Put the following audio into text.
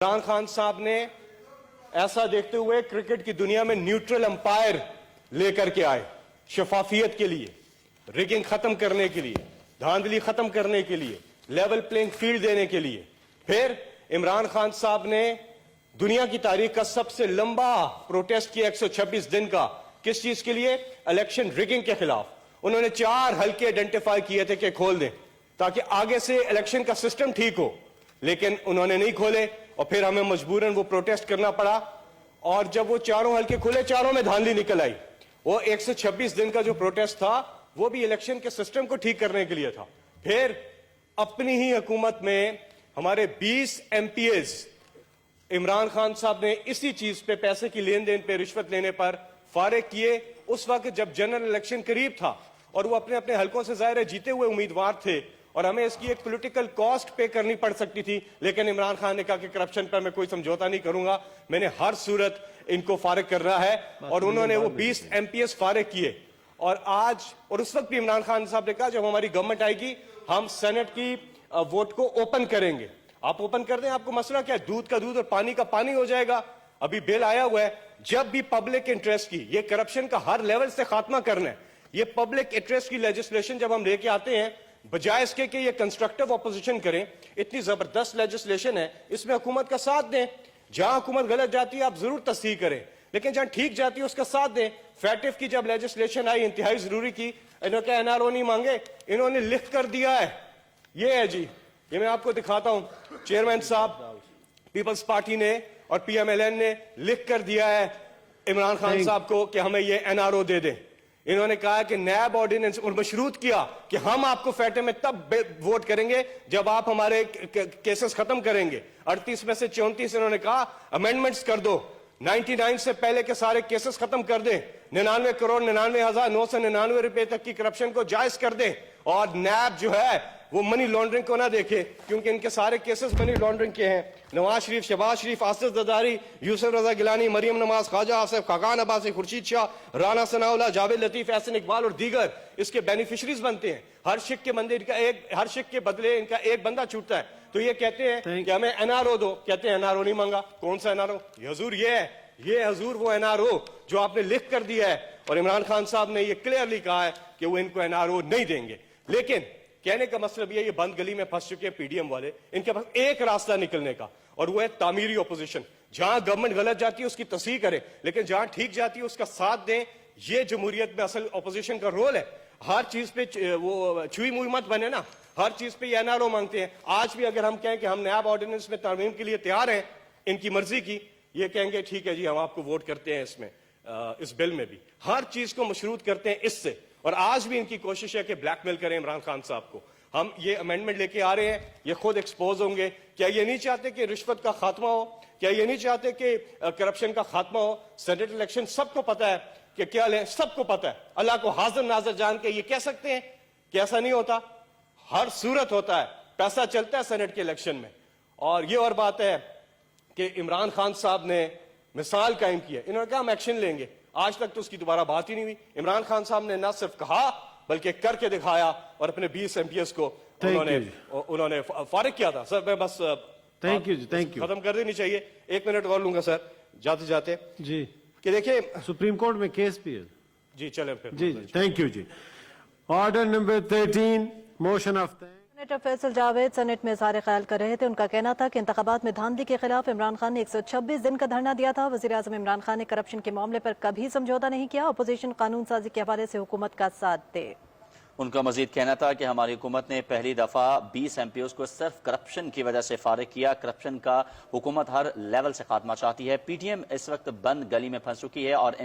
इमरान खान साहब ने ऐसा देखते हुए क्रिकेट की दुनिया में न्यूट्रल अंपायर लेकर के आए, शफाफियत के लिए, रिगिंग खत्म करने के लिए, धांधली खत्म करने के लिए, लेवल प्लेइंग फील्ड देने के लिए। फिर इमरान खान साहब ने दुनिया की तारीख का सबसे लंबा प्रोटेस्ट किया 126 दिन का। किस चीज के लिए? इलेक्शन रिगिंग के खिलाफ। उन्होंने 4 हलके आइडेंटिफाई किए थे कि खोल दें ताकि आगे से इलेक्शन का सिस्टम ठीक हो, लेकिन उन्होंने नहीं खोले और फिर हमें मजबूरन वो प्रोटेस्ट करना पड़ा। और जब वो चारों हलके खुले, चारों में धांधली निकल आई। वो 126 दिन का जो प्रोटेस्ट था वो भी इलेक्शन के सिस्टम को ठीक करने के लिए था। फिर अपनी ही हुकूमत में हमारे 20 एमपीएस इमरान खान साहब ने इसी चीज पे, पैसे की लेन देन पे, रिश्वत लेने पर फारिग किए। उस वक्त जब जनरल इलेक्शन करीब था और वो अपने अपने हलकों से जाहिर है जीते हुए उम्मीदवार थे और हमें इसकी एक पॉलिटिकल कॉस्ट पे करनी पड़ सकती थी, लेकिन इमरान खान ने कहा कि करप्शन पर मैं कोई समझौता नहीं करूंगा, मैंने हर सूरत इनको फारिग करना है। और उन्होंने वो 20 एमपीएस फारिग किए। और आज और उस वक्त भी इमरान खान साहब ने कहा जब हमारी गवर्नमेंट आएगी हम सेनेट की वोट को ओपन करेंगे। आप ओपन कर दें, आपको मसला क्या है? दूध का दूध और पानी का पानी हो जाएगा। अभी बिल आया हुआ है, जब भी पब्लिक इंटरेस्ट की, ये करप्शन का हर लेवल से खात्मा करना है, ये पब्लिक इंटरेस्ट की लेजिस्लेशन जब हम लेके आते हैं, बजाय इसके कि ये कंस्ट्रक्टिव ऑपोजिशन करें, इतनी जबरदस्त लेजिस्लेशन है, इसमें हुकूमत का साथ दें। जहां हुकूमत गलत जाती है आप जरूर तस्दीक करें, लेकिन जहां ठीक जाती है उसका साथ दें। फैटिफ की जब लेजिस्लेशन आई इंतहाई जरूरी की, इन्होंने क्या एनआरओ नहीं मांगे, इन्होंने लिख कर दिया है। ये है जी, ये मैं आपको दिखाता हूं। चेयरमैन साहब पीपल्स पार्टी ने और पीएमएलएन ने लिख कर दिया है इमरान खान साहब को कि हमें ये एनआरओ दे दें। इन्होंने कहा कि नैब ऑर्डिनेंस और मशरूत किया कि हम आपको फैटे में तब वोट करेंगे जब आप हमारे केसेस खत्म करेंगे। 38 में से 34 इन्होंने कहा अमेंडमेंट्स कर दो, 99 से पहले के सारे केसेस खत्म कर दें, 99 करोड़ 99,999 रुपए तक की करप्शन को जायज कर दें। और नैब जो है वो मनी लॉन्ड्रिंग को ना देखे, क्योंकि इनके सारे केसेस मनी लॉन्ड्रिंग के हैं। नवाज शरीफ, शहबाज शरीफ, आसिफ जरदारी, यूसुफ रजा गिलानी, मरियम नवाज, ख्वाजा आसिफ, खाकान अब्बासी, खुर्शीद शाह, राना सनाउल्लाह, जावेद लतीफ, एहसन इकबाल और दीगर इसके बेनिफिशरीज बनते हैं। हर शिक के बदले इनका एक बंदा छूटता है। तो ये कहते हैं कि हमें एनआरओ दो, कहते हैं एनआरओ नहीं मांगा। कौन सा एनआरओ? हजूर ये है, ये हजूर वो एनआरओ जो आपने लिख कर दिया है। और इमरान खान साहब ने ये क्लियरली कहा है कि वो इनको एनआरओ नहीं देंगे। लेकिन कहने का मतलब ये बंद गली में फंस चुके हैं पीडीएम वाले, इनके पास एक रास्ता निकलने का और वो है तामीरी ओपोजिशन। जहां गवर्नमेंट गलत जाती है उसकी तस्दीक करें, लेकिन जहां ठीक जाती है उसका साथ दें। ये जमहूरियत में असल ओपोजिशन का रोल है। हर चीज पे वो छुई मुई मत बने ना, हर चीज पे ये एनआरओ मांगते हैं। आज भी अगर हम कहें कि हम नैब ऑर्डिनेंस में तरमीम के लिए तैयार हैं इनकी मर्जी की, ये कहेंगे ठीक है जी हम आपको वोट करते हैं इसमें, इस बिल में भी हर चीज को मशरूत करते हैं इससे। और आज भी इनकी कोशिश है कि ब्लैकमेल करें इमरान खान साहब को। हम ये अमेंडमेंट लेके आ रहे हैं, ये खुद एक्सपोज होंगे। क्या ये नहीं चाहते कि रिश्वत का खात्मा हो? क्या ये नहीं चाहते कि करप्शन का खात्मा हो? सेनेट इलेक्शन सबको पता है कि क्या ले, सबको पता है। अल्लाह को हाजिर नाजर जान के ये कह सकते हैं कि ऐसा नहीं होता। हर सूरत होता है, पैसा चलता है सेनेट के इलेक्शन में। और ये और बात है कि इमरान खान साहब ने मिसाल कायम की है। इन्होंने कहा हम एक्शन लेंगे, आज तक तो उसकी दोबारा बात ही नहीं हुई। इमरान खान साहब ने ना सिर्फ कहा बल्कि करके दिखाया और अपने 20 एमपीएस को उन्होंने फारिग किया था। सर मैं बस थैंक यू खत्म कर देनी चाहिए, 1 मिनट और लूंगा सर जाते जाते जी। कि देखिए सुप्रीम कोर्ट में केस भी है जी। चले फिर जी। थैंक यू जी। Order number 13 motion of senator Faisal Javed senate में इज़हार ख्याल कर रहे थे। उनका कहना था कि इंतखाबात में धांधली के खिलाफ इमरान खान ने 126 दिन का धरना दिया था। वज़ीर आज़म इमरान खान ने करप्शन के मामले पर कभी समझौता नहीं किया। अपोजिशन कानून साजी के हवाले से हुकूमत का साथ दे। उनका मजीद कहना था कि हमारी हुकूमत ने पहली दफा 20 एमपीओ को सिर्फ करप्शन की वजह से फारिग किया। करप्शन का हुकूमत हर लेवल से खात्मा चाहती है। पीटीएम इस वक्त बंद गली में फंस चुकी है और